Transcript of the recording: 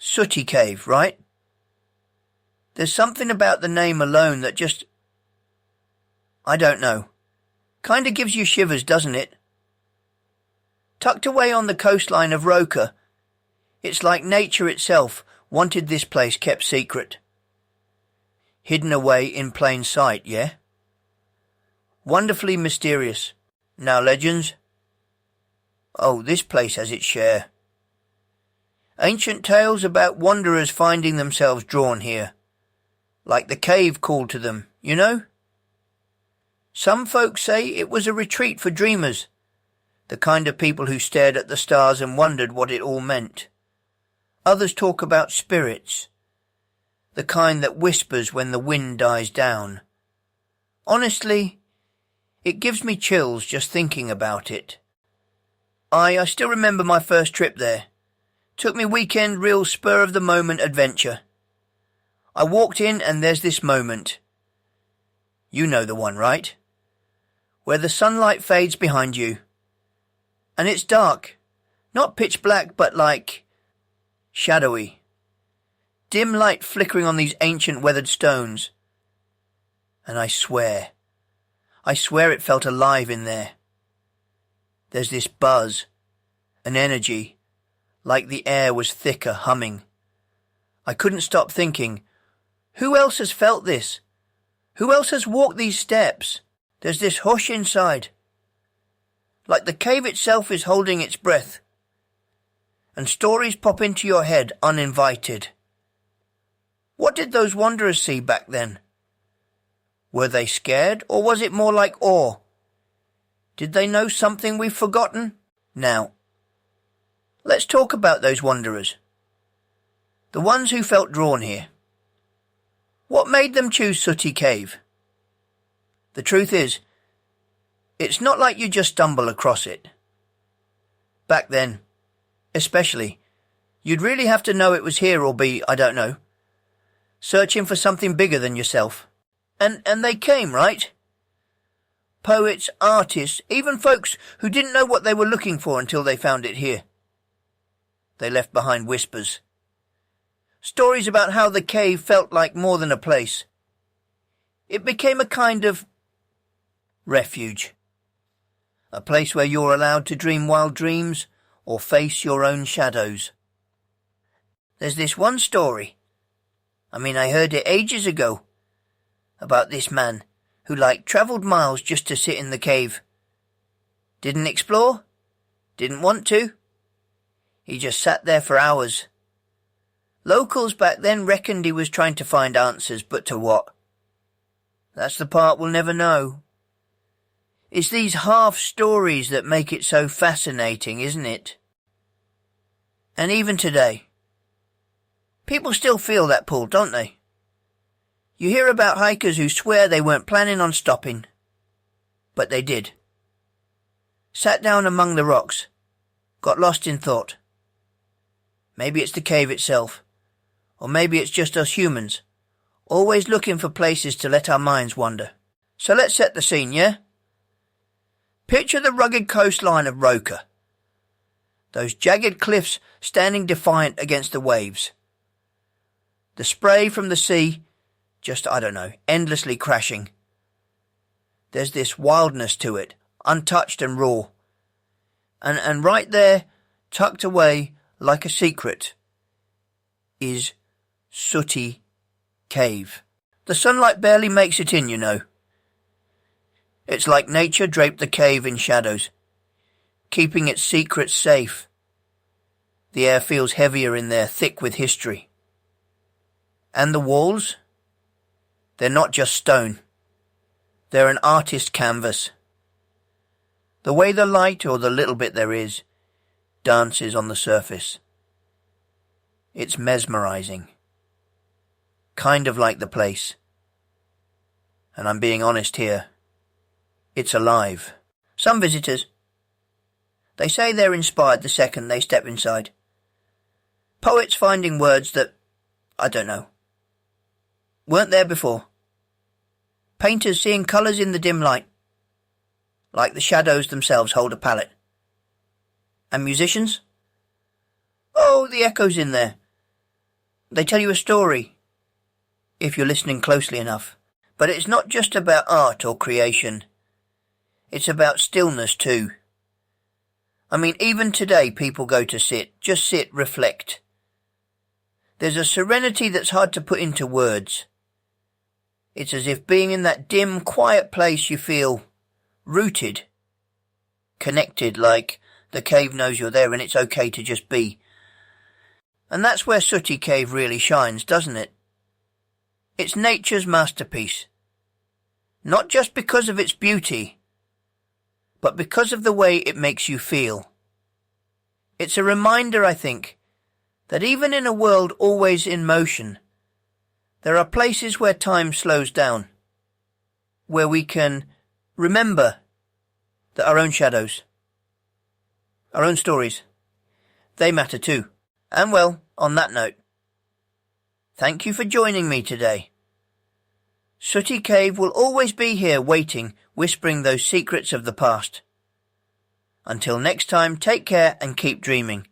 Sooty Cave, right? There's something about the name alone that just... I don't know. Kinda gives you shivers, doesn't it? Tucked away on the coastline of Roker, it's like nature itself wanted this place kept secret. Hidden away in plain sight, yeah? Wonderfully mysterious. Now, legends? Oh, this place has its share. Ancient tales about wanderers finding themselves drawn here. Like the cave called to them, you know? Some folks say it was a retreat for dreamers, the kind of people who stared at the stars and wondered what it all meant. Others talk about spirits, the kind that whispers when the wind dies down. Honestly, it gives me chills just thinking about it. I still remember my first trip there. Took me weekend real spur-of-the-moment adventure. I walked in and there's this moment. You know the one, right? Where the sunlight fades behind you. And it's dark. Not pitch black, but like... shadowy. Dim light flickering on these ancient weathered stones. And I swear it felt alive in there. There's this buzz, an energy, like the air was thicker, humming. I couldn't stop thinking, who else has felt this? Who else has walked these steps? There's this hush inside. Like the cave itself is holding its breath. And stories pop into your head uninvited. What did those wanderers see back then? Were they scared, or was it more like awe? Did they know something we've forgotten? Now, let's talk about those wanderers. The ones who felt drawn here. What made them choose Sooty Cave? The truth is, it's not like you just stumble across it. Back then, especially, you'd really have to know it was here or be, I don't know, searching for something bigger than yourself. And they came, right? Poets, artists, even folks who didn't know what they were looking for until they found it here. They left behind whispers. Stories about how the cave felt like more than a place. It became a kind of refuge. A place where you're allowed to dream wild dreams or face your own shadows. There's this one story. I heard it ages ago. About this man who travelled miles just to sit in the cave. Didn't explore. Didn't want to. He just sat there for hours. Locals back then reckoned he was trying to find answers, but to what? That's the part we'll never know. It's these half-stories that make it so fascinating, isn't it? And even today, people still feel that pull, don't they? You hear about hikers who swear they weren't planning on stopping, but they did. Sat down among the rocks, got lost in thought. Maybe it's the cave itself, or maybe it's just us humans, always looking for places to let our minds wander. So let's set the scene, yeah? Picture the rugged coastline of Roker. Those jagged cliffs standing defiant against the waves. The spray from the sea, just, endlessly crashing. There's this wildness to it, untouched and raw. And right there, tucked away like a secret, is Sooty Cave. The sunlight barely makes it in, you know. It's like nature draped the cave in shadows, keeping its secrets safe. The air feels heavier in there, thick with history. And the walls? They're not just stone. They're an artist's canvas. The way the light, or the little bit there is, dances on the surface. It's mesmerizing. Kind of like the place. And I'm being honest here. It's alive. Some visitors, they say they're inspired the second they step inside. Poets finding words that, weren't there before. Painters seeing colours in the dim light, like the shadows themselves hold a palette. And musicians? Oh, the echoes in there, They tell you a story, if you're listening closely enough. But it's not just about art or creation. It's about stillness too. I mean, even today people go to sit, just sit, reflect. There's a serenity that's hard to put into words. It's as if being in that dim, quiet place you feel rooted, connected, like the cave knows you're there and it's okay to just be. And that's where Sooty Cave really shines, doesn't it? It's nature's masterpiece. Not just because of its beauty, but because of the way it makes you feel. It's a reminder, I think, that even in a world always in motion, there are places where time slows down, where we can remember that our own shadows, our own stories, they matter too. And well, on that note, thank you for joining me today. Sooty Cave will always be here waiting, whispering those secrets of the past. Until next time, take care and keep dreaming.